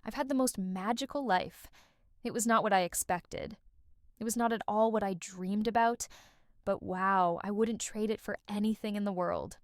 I've had the most magical life. It was not what I expected. It was not at all what I dreamed about, but wow, I wouldn't trade it for anything in the world."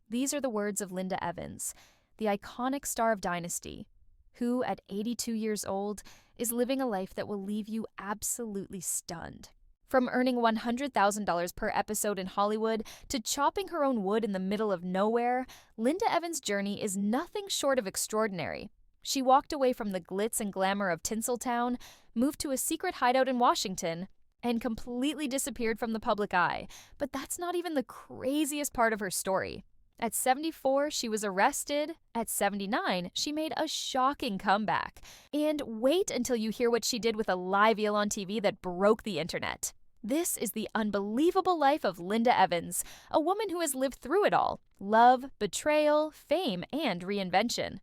These are the words of Linda Evans, the iconic star of Dynasty, who, at 82 years old, is living a life that will leave you absolutely stunned. From earning $100,000 per episode in Hollywood to chopping her own wood in the middle of nowhere, Linda Evans' journey is nothing short of extraordinary. She walked away from the glitz and glamour of Tinseltown, moved to a secret hideout in Washington, and completely disappeared from the public eye. But that's not even the craziest part of her story. At 74, she was arrested. At 79, she made a shocking comeback. And wait until you hear what she did with a live eel on TV that broke the internet. This is the unbelievable life of Linda Evans, a woman who has lived through it all: love, betrayal, fame, and reinvention.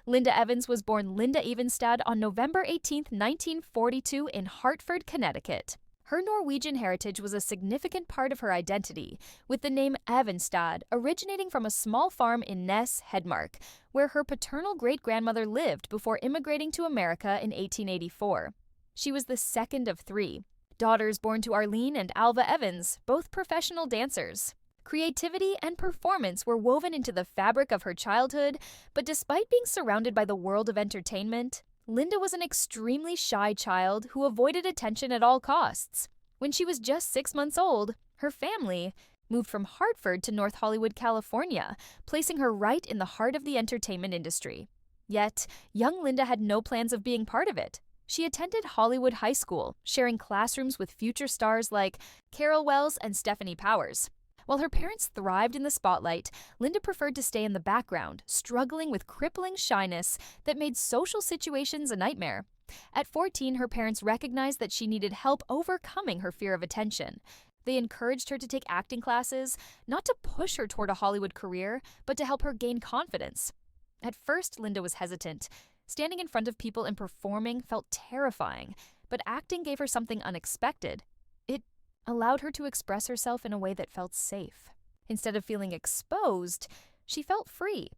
Linda Evans was born Linda Evenstad on November 18, 1942 in Hartford, Connecticut. Her Norwegian heritage was a significant part of her identity, with the name Evenstad originating from a small farm in Ness, Hedmark, where her paternal great-grandmother lived before immigrating to America in 1884. She was the second of three daughters born to Arlene and Alva Evans, both professional dancers. Creativity and performance were woven into the fabric of her childhood, but despite being surrounded by the world of entertainment, Linda was an extremely shy child who avoided attention at all costs. When she was just 6 months old, her family moved from Hartford to North Hollywood, California, placing her right in the heart of the entertainment industry. Yet, young Linda had no plans of being part of it. She attended Hollywood High School, sharing classrooms with future stars like Carol Wells and Stephanie Powers. While her parents thrived in the spotlight, Linda preferred to stay in the background, struggling with crippling shyness that made social situations a nightmare. At 14, her parents recognized that she needed help overcoming her fear of attention. They encouraged her to take acting classes, not to push her toward a Hollywood career, but to help her gain confidence. At first, Linda was hesitant. Standing in front of people and performing felt terrifying, but acting gave her something unexpected. It allowed her to express herself in a way that felt safe. Instead of feeling exposed, she felt free.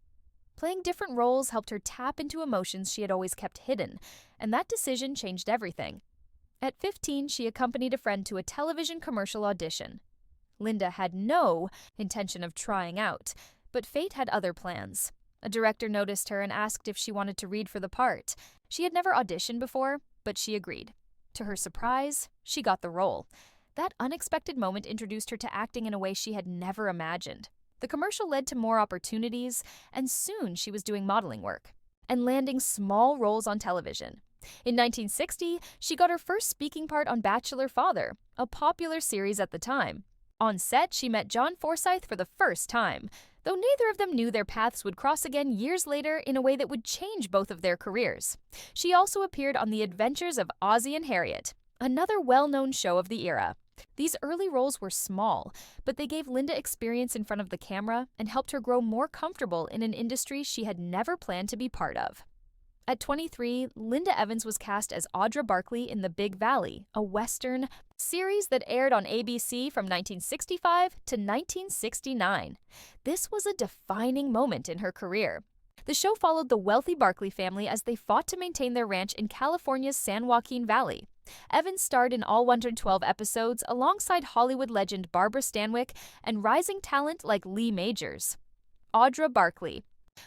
Playing different roles helped her tap into emotions she had always kept hidden, and that decision changed everything. At 15, she accompanied a friend to a television commercial audition. Linda had no intention of trying out, but fate had other plans. A director noticed her and asked if she wanted to read for the part. She had never auditioned before, but she agreed. To her surprise, she got the role. That unexpected moment introduced her to acting in a way she had never imagined. The commercial led to more opportunities, and soon she was doing modeling work and landing small roles on television. In 1960, she got her first speaking part on Bachelor Father, a popular series at the time. On set, she met John Forsythe for the first time, though neither of them knew their paths would cross again years later in a way that would change both of their careers. She also appeared on The Adventures of Ozzie and Harriet, another well-known show of the era. These early roles were small, but they gave Linda experience in front of the camera and helped her grow more comfortable in an industry she had never planned to be part of. At 23, Linda Evans was cast as Audra Barkley in The Big Valley, a Western series that aired on ABC from 1965 to 1969. This was a defining moment in her career. The show followed the wealthy Barkley family as they fought to maintain their ranch in California's San Joaquin Valley. Evans starred in all 112 episodes alongside Hollywood legend Barbara Stanwyck and rising talent like Lee Majors. Audra Barkley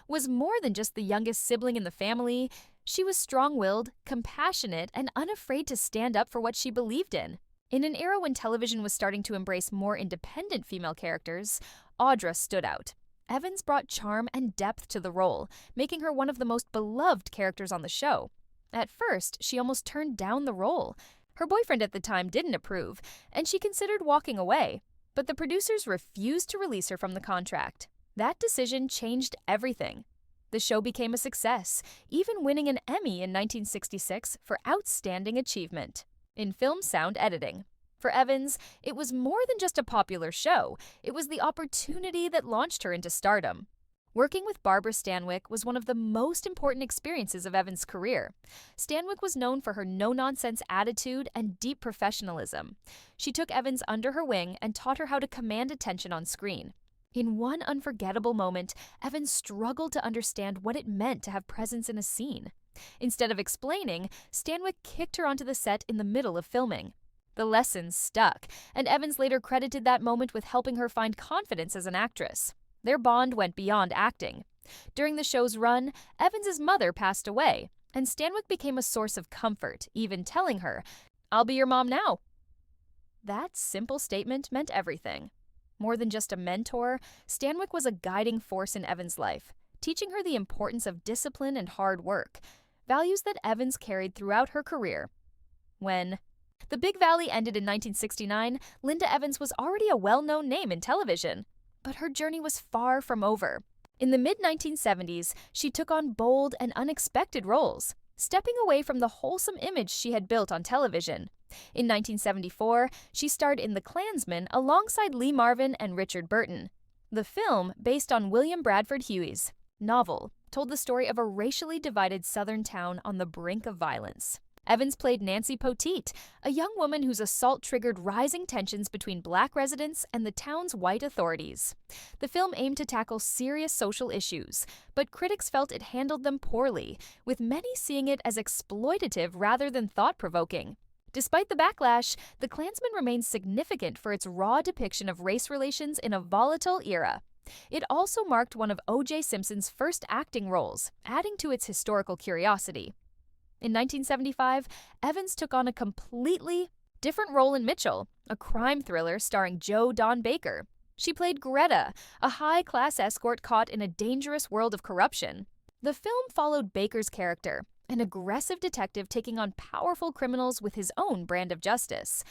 was more than just the youngest sibling in the family. She was strong-willed, compassionate, and unafraid to stand up for what she believed in. In an era when television was starting to embrace more independent female characters, Audra stood out. Evans brought charm and depth to the role, making her one of the most beloved characters on the show. At first, she almost turned down the role. Her boyfriend at the time didn't approve, and she considered walking away, but the producers refused to release her from the contract. That decision changed everything. The show became a success, even winning an Emmy in 1966 for Outstanding Achievement in Film Sound Editing. For Evans, it was more than just a popular show. It was the opportunity that launched her into stardom. Working with Barbara Stanwyck was one of the most important experiences of Evans' career. Stanwyck was known for her no-nonsense attitude and deep professionalism. She took Evans under her wing and taught her how to command attention on screen. In one unforgettable moment, Evans struggled to understand what it meant to have presence in a scene. Instead of explaining, Stanwyck kicked her onto the set in the middle of filming. The lesson stuck, and Evans later credited that moment with helping her find confidence as an actress. Their bond went beyond acting. During the show's run, Evans's mother passed away, and Stanwyck became a source of comfort, even telling her, "I'll be your mom now." That simple statement meant everything. More than just a mentor, Stanwyck was a guiding force in Evans' life, teaching her the importance of discipline and hard work, values that Evans carried throughout her career. When The Big Valley ended in 1969, Linda Evans was already a well-known name in television. But her journey was far from over. In the mid-1970s, she took on bold and unexpected roles, stepping away from the wholesome image she had built on television. In 1974, she starred in The Klansman alongside Lee Marvin and Richard Burton. The film, based on William Bradford Huey's novel, told the story of a racially divided Southern town on the brink of violence. Evans played Nancy Poteet, a young woman whose assault triggered rising tensions between black residents and the town's white authorities. The film aimed to tackle serious social issues, but critics felt it handled them poorly, with many seeing it as exploitative rather than thought-provoking. Despite the backlash, The Klansman remains significant for its raw depiction of race relations in a volatile era. It also marked one of O.J. Simpson's first acting roles, adding to its historical curiosity. In 1975, Evans took on a completely different role in Mitchell, a crime thriller starring Joe Don Baker. She played Greta, a high-class escort caught in a dangerous world of corruption. The film followed Baker's character, an aggressive detective taking on powerful criminals with his own brand of justice.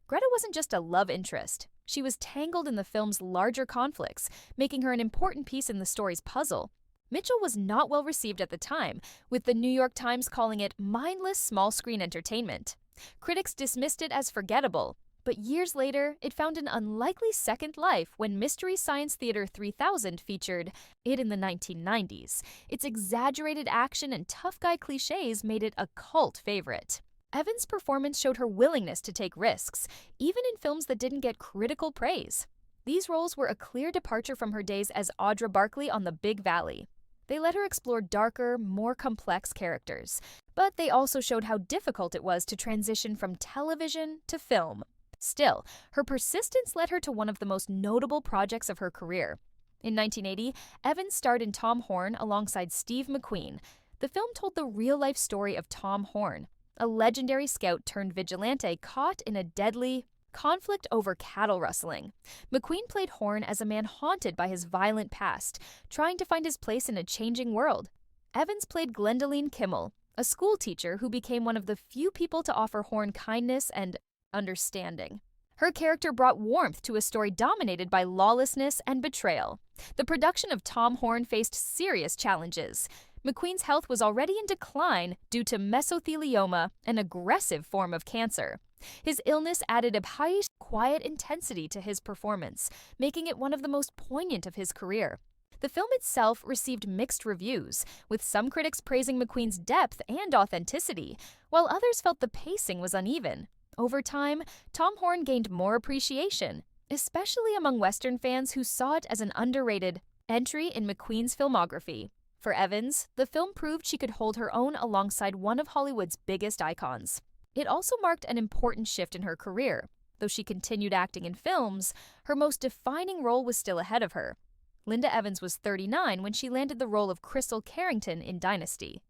Greta wasn't just a love interest. She was tangled in the film's larger conflicts, making her an important piece in the story's puzzle. Mitchell was not well received at the time, with the New York Times calling it mindless small-screen entertainment. Critics dismissed it as forgettable, but years later, it found an unlikely second life when Mystery Science Theater 3000 featured it in the 1990s. Its exaggerated action and tough guy cliches made it a cult favorite. Evans' performance showed her willingness to take risks, even in films that didn't get critical praise. These roles were a clear departure from her days as Audra Barkley on The Big Valley. They let her explore darker, more complex characters, but they also showed how difficult it was to transition from television to film. Still, her persistence led her to one of the most notable projects of her career. In 1980, Evans starred in Tom Horn alongside Steve McQueen. The film told the real-life story of Tom Horn, a legendary scout turned vigilante caught in a deadly conflict over cattle rustling. McQueen played Horn as a man haunted by his violent past, trying to find his place in a changing world. Evans played Gwendoline Kimmel, a school teacher who became one of the few people to offer Horn kindness and understanding. Her character brought warmth to a story dominated by lawlessness and betrayal. The production of Tom Horn faced serious challenges. McQueen's health was already in decline due to mesothelioma, an aggressive form of cancer. His illness added a high, quiet intensity to his performance, making it one of the most poignant of his career. The film itself received mixed reviews, with some critics praising McQueen's depth and authenticity, while others felt the pacing was uneven. Over time, Tom Horn gained more appreciation, especially among Western fans who saw it as an underrated entry in McQueen's filmography. For Evans, the film proved she could hold her own alongside one of Hollywood's biggest icons. It also marked an important shift in her career. Though she continued acting in films, her most defining role was still ahead of her. Linda Evans was 39 when she landed the role of Crystal Carrington in Dynasty.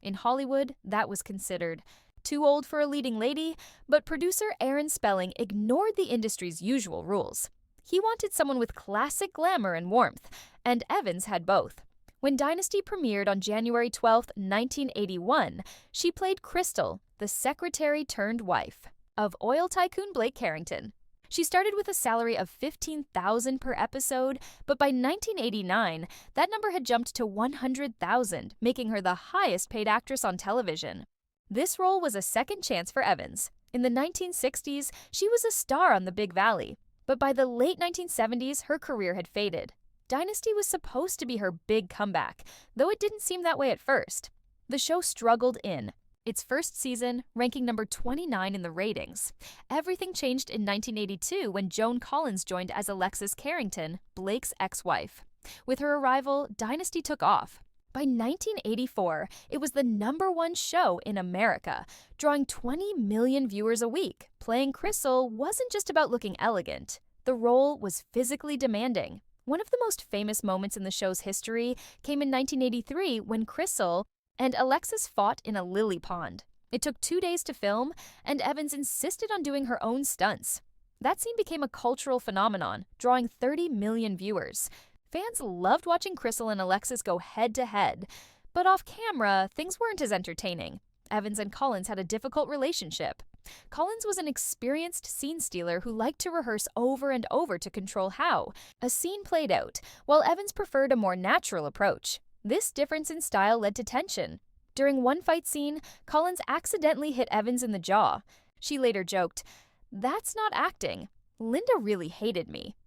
In Hollywood, that was considered too old for a leading lady, but producer Aaron Spelling ignored the industry's usual rules. He wanted someone with classic glamour and warmth, and Evans had both. When Dynasty premiered on January 12, 1981, she played Crystal, the secretary-turned-wife of oil tycoon Blake Carrington. She started with a salary of $15,000 per episode, but by 1989, that number had jumped to $100,000, making her the highest-paid actress on television. This role was a second chance for Evans. In the 1960s, she was a star on The Big Valley, but by the late 1970s, her career had faded. Dynasty was supposed to be her big comeback, though it didn't seem that way at first. The show struggled in its first season ranking number 29 in the ratings. Everything changed in 1982 when Joan Collins joined as Alexis Carrington, Blake's ex-wife. With her arrival, Dynasty took off. By 1984, it was the #1 show in America, drawing 20 million viewers a week. Playing Crystal wasn't just about looking elegant. The role was physically demanding. One of the most famous moments in the show's history came in 1983 when Crystal and Alexis fought in a lily pond. It took 2 days to film, and Evans insisted on doing her own stunts. That scene became a cultural phenomenon, drawing 30 million viewers. Fans loved watching Crystal and Alexis go head-to-head, but off-camera, things weren't as entertaining. Evans and Collins had a difficult relationship. Collins was an experienced scene stealer who liked to rehearse over and over to control how a scene played out, while Evans preferred a more natural approach. This difference in style led to tension. During one fight scene, Collins accidentally hit Evans in the jaw. She later joked, "That's not acting. Linda really hated me."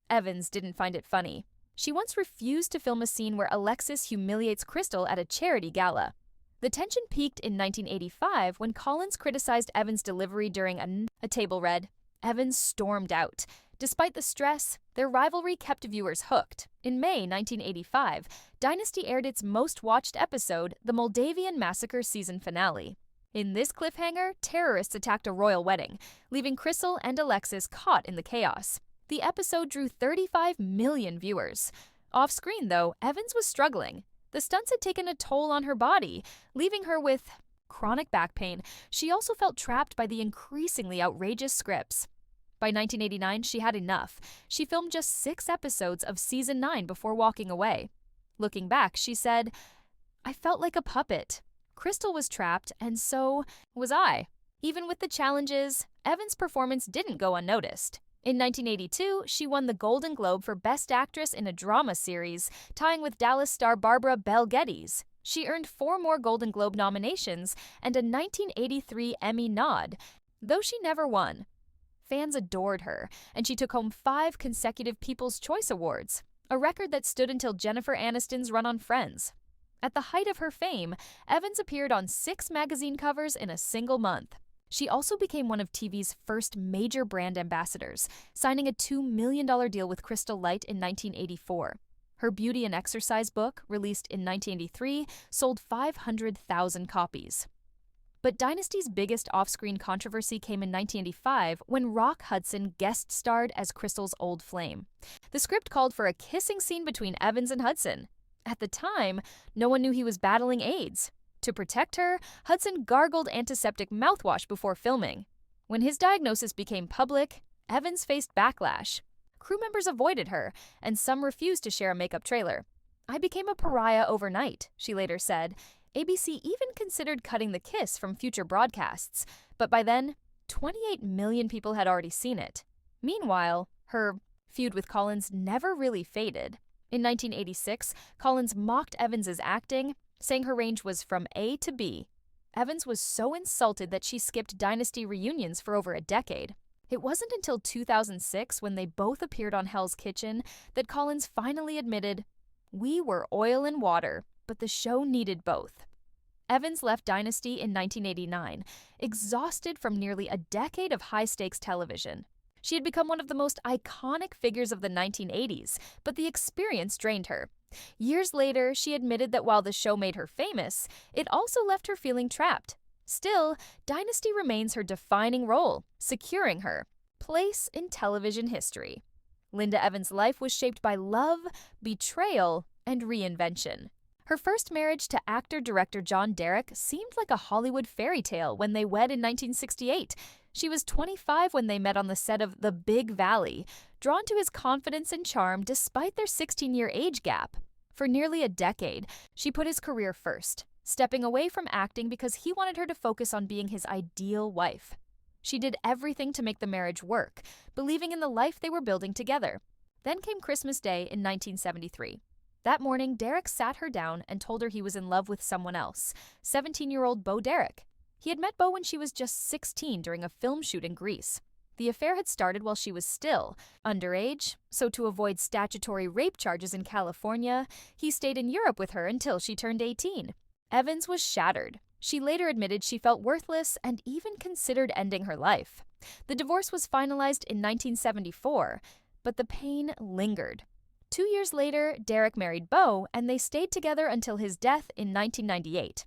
Evans didn't find it funny. She once refused to film a scene where Alexis humiliates Crystal at a charity gala. The tension peaked in 1985 when Collins criticized Evans' delivery during a table read. Evans stormed out. Despite the stress, their rivalry kept viewers hooked. In May 1985, Dynasty aired its most-watched episode, the Moldavian Massacre season finale. In this cliffhanger, terrorists attacked a royal wedding, leaving Crystal and Alexis caught in the chaos. The episode drew 35 million viewers. Off-screen, though, Evans was struggling. The stunts had taken a toll on her body, leaving her with chronic back pain. She also felt trapped by the increasingly outrageous scripts. By 1989, she had enough. She filmed just 6 episodes of season 9 before walking away. Looking back, she said, "I felt like a puppet. Crystal was trapped, and so was I." Even with the challenges, Evans' performance didn't go unnoticed. In 1982, she won the Golden Globe for Best Actress in a Drama Series, tying with Dallas star Barbara Bel Geddes. She earned 4 more Golden Globe nominations and a 1983 Emmy nod, though she never won. Fans adored her, and she took home 5 consecutive People's Choice Awards, a record that stood until Jennifer Aniston's run on Friends. At the height of her fame, Evans appeared on 6 magazine covers in a single month. She also became one of TV's first major brand ambassadors, signing a $2 million deal with Crystal Light in 1984. Her Beauty and Exercise book, released in 1983, sold 500,000 copies. But Dynasty's biggest off-screen controversy came in 1985 when Rock Hudson guest-starred as Crystal's old flame. The script called for a kissing scene between Evans and Hudson. At the time, no one knew he was battling AIDS. To protect her, Hudson gargled antiseptic mouthwash before filming. When his diagnosis became public, Evans faced backlash. Crew members avoided her, and some refused to share a makeup trailer. "I became a pariah overnight," she later said. ABC even considered cutting the kiss from future broadcasts, but by then, 28 million people had already seen it. Meanwhile, her feud with Collins never really faded. In 1986, Collins mocked Evans's acting, saying her range was from A to B. Evans was so insulted that she skipped Dynasty reunions for over a decade. It wasn't until 2006, when they both appeared on Hell's Kitchen, that Collins finally admitted, "We were oil and water, but the show needed both." Evans left Dynasty in 1989, exhausted from nearly a decade of high-stakes television. She had become one of the most iconic figures of the 1980s, but the experience drained her. Years later, she admitted that while the show made her famous, it also left her feeling trapped. Still, Dynasty remains her defining role, securing her place in television history. Linda Evans' life was shaped by love, betrayal, and reinvention. Her first marriage to actor-director John Derek seemed like a Hollywood fairy tale when they wed in 1968. She was 25 when they met on the set of The Big Valley, drawn to his confidence and charm despite their 16-year age gap. For nearly a decade, she put his career first, stepping away from acting because he wanted her to focus on being his ideal wife. She did everything to make the marriage work, believing in the life they were building together. Then came Christmas Day in 1973. That morning, Derek sat her down and told her he was in love with someone else, 17-year-old Bo Derek. He had met Bo when she was just 16 during a film shoot in Greece. The affair had started while she was still underage, so to avoid statutory rape charges in California, he stayed in Europe with her until she turned 18. Evans was shattered. She later admitted she felt worthless and even considered ending her life. The divorce was finalized in 1974, but the pain lingered. 2 years later, Derek married Bo, and they stayed together until his death in 1998.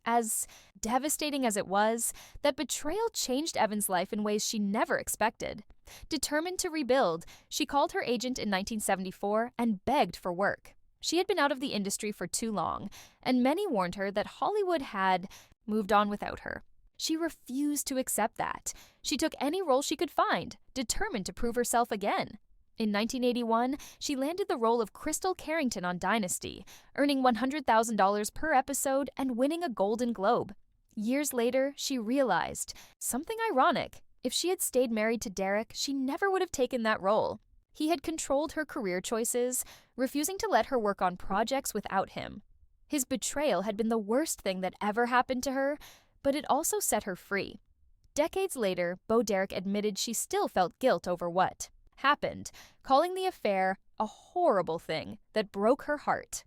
As devastating as it was, that betrayal changed Evan's life in ways she never expected. Determined to rebuild, she called her agent in 1974 and begged for work. She had been out of the industry for too long, and many warned her that Hollywood had moved on without her. She refused to accept that. She took any role she could find, determined to prove herself again. In 1981, she landed the role of Crystal Carrington on Dynasty, earning $100,000 per episode and winning a Golden Globe. Years later, she realized something ironic. If she had stayed married to Derek, she never would have taken that role. He had controlled her career choices, refusing to let her work on projects without him. His betrayal had been the worst thing that ever happened to her, but it also set her free. Decades later, Bo Derek admitted she still felt guilt over what happened, calling the affair a horrible thing that broke her heart.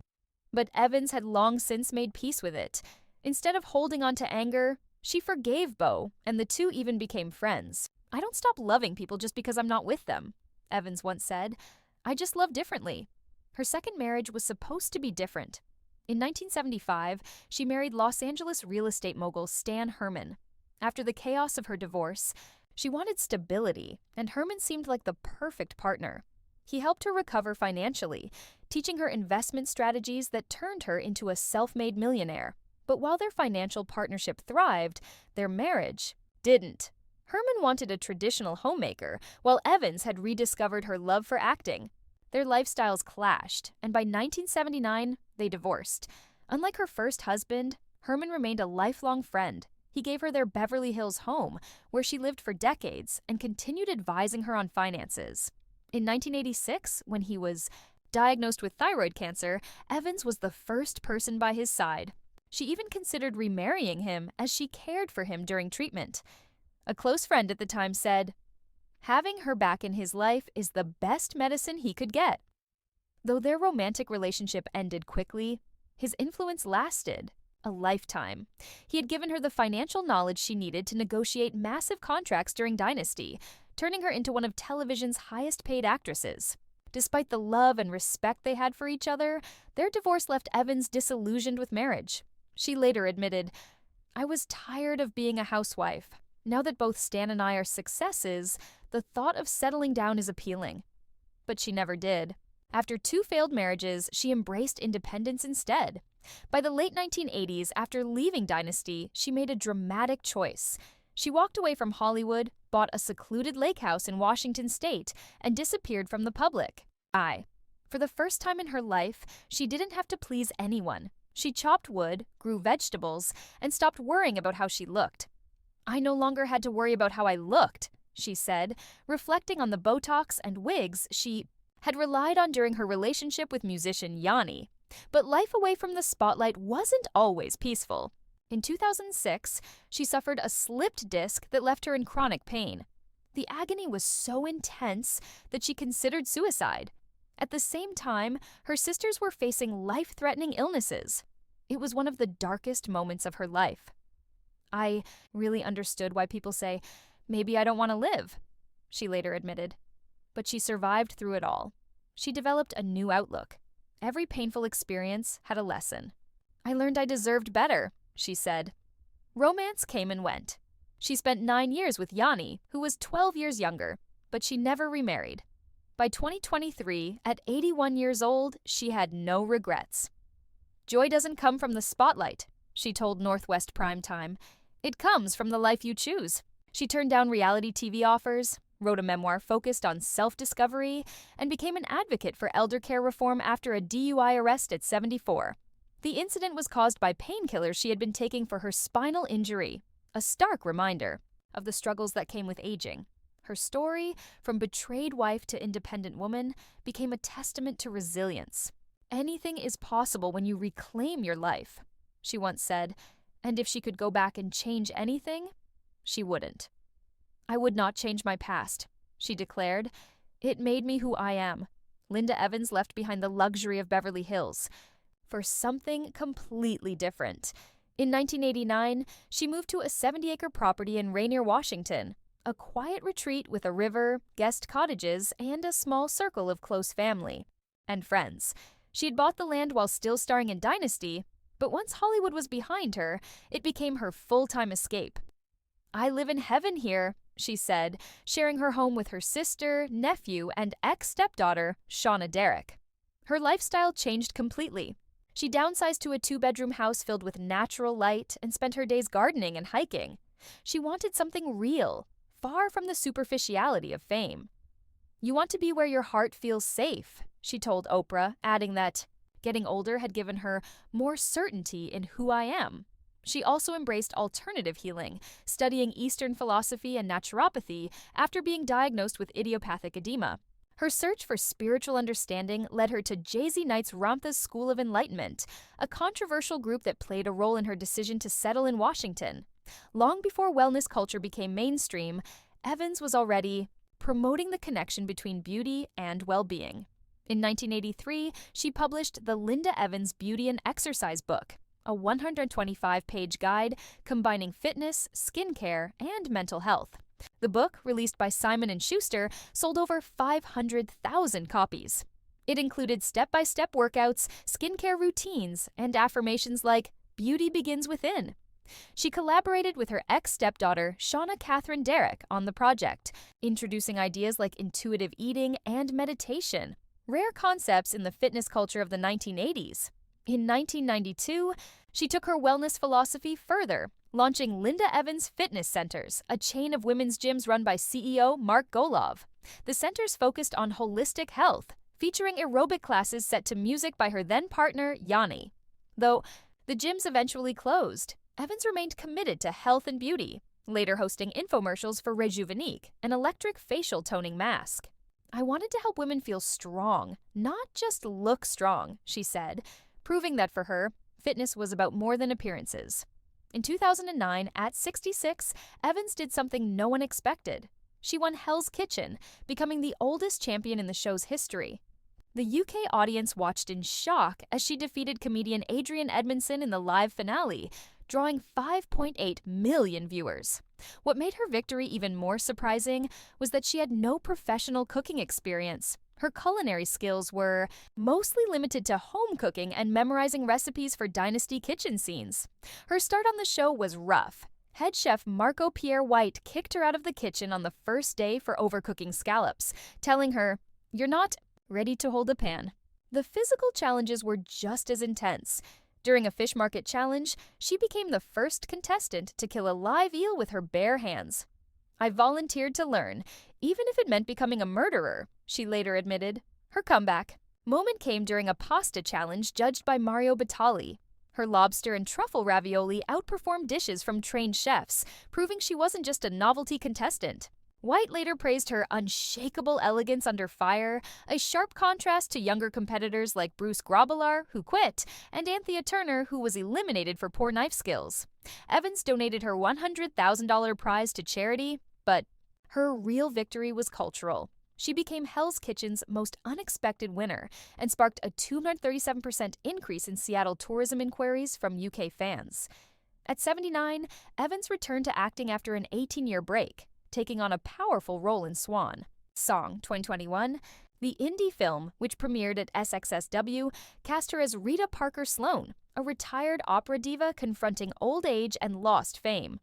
But Evans had long since made peace with it. Instead of holding on to anger, she forgave Bo, and the two even became friends. "I don't stop loving people just because I'm not with them," Evans once said. "I just love differently." Her second marriage was supposed to be different. In 1975, she married Los Angeles real estate mogul Stan Herman. After the chaos of her divorce, she wanted stability, and Herman seemed like the perfect partner. He helped her recover financially, teaching her investment strategies that turned her into a self-made millionaire. But while their financial partnership thrived, their marriage didn't. Herman wanted a traditional homemaker, while Evans had rediscovered her love for acting. Their lifestyles clashed, and by 1979, they divorced. Unlike her first husband, Herman remained a lifelong friend. He gave her their Beverly Hills home, where she lived for decades, and continued advising her on finances. In 1986, when he was diagnosed with thyroid cancer, Evans was the first person by his side. She even considered remarrying him as she cared for him during treatment. A close friend at the time said, "Having her back in his life is the best medicine he could get." Though their romantic relationship ended quickly, his influence lasted a lifetime. He had given her the financial knowledge she needed to negotiate massive contracts during Dynasty, turning her into one of television's highest-paid actresses. Despite the love and respect they had for each other, their divorce left Evans disillusioned with marriage. She later admitted, "I was tired of being a housewife. Now that both Stan and I are successes, the thought of settling down is appealing." But she never did. After 2 failed marriages, she embraced independence instead. By the late 1980s, after leaving Dynasty, she made a dramatic choice. She walked away from Hollywood, bought a secluded lake house in Washington state, and disappeared from the public. For the first time in her life, she didn't have to please anyone. She chopped wood, grew vegetables, and stopped worrying about how she looked. "I no longer had to worry about how I looked," she said, reflecting on the Botox and wigs she had relied on during her relationship with musician Yanni. But life away from the spotlight wasn't always peaceful. In 2006, she suffered a slipped disc that left her in chronic pain. The agony was so intense that she considered suicide. At the same time, her sisters were facing life-threatening illnesses. It was one of the darkest moments of her life. "I really understood why people say, 'Maybe I don't want to live,'" she later admitted. But she survived through it all. She developed a new outlook. Every painful experience had a lesson. "I learned I deserved better," she said. Romance came and went. She spent 9 years with Yanni, who was 12 years younger, but she never remarried. By 2023, at 81 years old, she had no regrets. "Joy doesn't come from the spotlight," she told Northwest Primetime. "It comes from the life you choose." She turned down reality TV offers, wrote a memoir focused on self-discovery, and became an advocate for elder care reform after a DUI arrest at 74. The incident was caused by painkillers she had been taking for her spinal injury, a stark reminder of the struggles that came with aging. Her story, from betrayed wife to independent woman, became a testament to resilience. "Anything is possible when you reclaim your life," she once said, and if she could go back and change anything, she wouldn't. "I would not change my past," she declared. "It made me who I am." Linda Evans left behind the luxury of Beverly Hills for something completely different. In 1989, she moved to a 70-acre property in Rainier, Washington, a quiet retreat with a river, guest cottages, and a small circle of close family and friends. She had bought the land while still starring in Dynasty, but once Hollywood was behind her, it became her full-time escape. "I live in heaven here," she said, sharing her home with her sister, nephew, and ex-stepdaughter, Shauna Derrick. Her lifestyle changed completely. She downsized to a 2-bedroom house filled with natural light and spent her days gardening and hiking. She wanted something real, far from the superficiality of fame. "You want to be where your heart feels safe," she told Oprah, adding that getting older had given her more certainty in who I am. She also embraced alternative healing, studying Eastern philosophy and naturopathy after being diagnosed with idiopathic edema. Her search for spiritual understanding led her to J.Z. Knight's Ramtha's School of Enlightenment, a controversial group that played a role in her decision to settle in Washington. Long before wellness culture became mainstream, Evans was already promoting the connection between beauty and well-being. In 1983, she published the Linda Evans Beauty and Exercise book, a 125-page guide combining fitness, skincare, and mental health. The book, released by Simon & Schuster, sold over 500,000 copies. It included step-by-step workouts, skincare routines, and affirmations like, "Beauty begins within." She collaborated with her ex-stepdaughter, Shauna Catherine Derrick, on the project, introducing ideas like intuitive eating and meditation, rare concepts in the fitness culture of the 1980s. In 1992, she took her wellness philosophy further, launching Linda Evans Fitness Centers, a chain of women's gyms run by CEO Mark Golov. The centers focused on holistic health, featuring aerobic classes set to music by her then-partner, Yanni. Though the gyms eventually closed, Evans remained committed to health and beauty, later hosting infomercials for Rejuvenique, an electric facial toning mask. "I wanted to help women feel strong, not just look strong," she said, proving that for her, fitness was about more than appearances. In 2009, at 66, Evans did something no one expected. She won Hell's Kitchen, becoming the oldest champion in the show's history. The UK audience watched in shock as she defeated comedian Adrian Edmondson in the live finale, drawing 5.8 million viewers. What made her victory even more surprising was that she had no professional cooking experience. Her culinary skills were mostly limited to home cooking and memorizing recipes for Dynasty kitchen scenes. Her start on the show was rough. Head chef Marco Pierre White kicked her out of the kitchen on the first day for overcooking scallops, telling her, "You're not ready to hold a pan." The physical challenges were just as intense. During a fish market challenge, she became the first contestant to kill a live eel with her bare hands. "I volunteered to learn, even if it meant becoming a murderer," she later admitted. Her comeback moment came during a pasta challenge judged by Mario Batali. Her lobster and truffle ravioli outperformed dishes from trained chefs, proving she wasn't just a novelty contestant. White later praised her unshakable elegance under fire, a sharp contrast to younger competitors like Bruce Grobbelaar, who quit, and Anthea Turner, who was eliminated for poor knife skills. Evans donated her $100,000 prize to charity, but her real victory was cultural. She became Hell's Kitchen's most unexpected winner and sparked a 237% increase in Seattle tourism inquiries from UK fans. At 79, Evans returned to acting after an 18-year break, taking on a powerful role in Swan. Song 2021, the indie film, which premiered at SXSW, cast her as Rita Parker Sloan, a retired opera diva confronting old age and lost fame.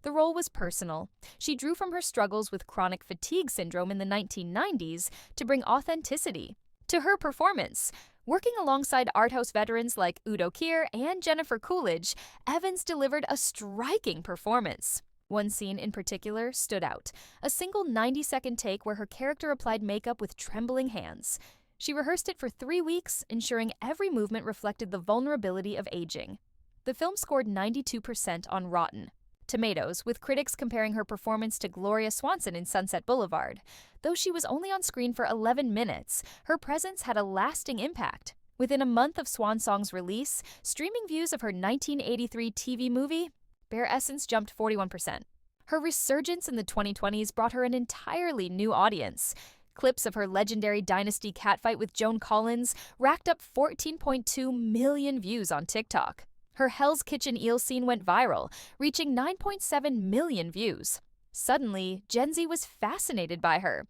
The role was personal. She drew from her struggles with chronic fatigue syndrome in the 1990s to bring authenticity to her performance. Working alongside art house veterans like Udo Kier and Jennifer Coolidge, Evans delivered a striking performance. One scene in particular stood out, a single 90-second take where her character applied makeup with trembling hands. She rehearsed it for 3 weeks, ensuring every movement reflected the vulnerability of aging. The film scored 92% on Rotten Tomatoes, with critics comparing her performance to Gloria Swanson in Sunset Boulevard. Though she was only on screen for 11 minutes, her presence had a lasting impact. Within a month of Swan Song's release, streaming views of her 1983 TV movie, Bare Essence, jumped 41%. Her resurgence in the 2020s brought her an entirely new audience. Clips of her legendary Dynasty catfight with Joan Collins racked up 14.2 million views on TikTok. Her Hell's Kitchen eel scene went viral, reaching 9.7 million views. Suddenly, Gen Z was fascinated by her.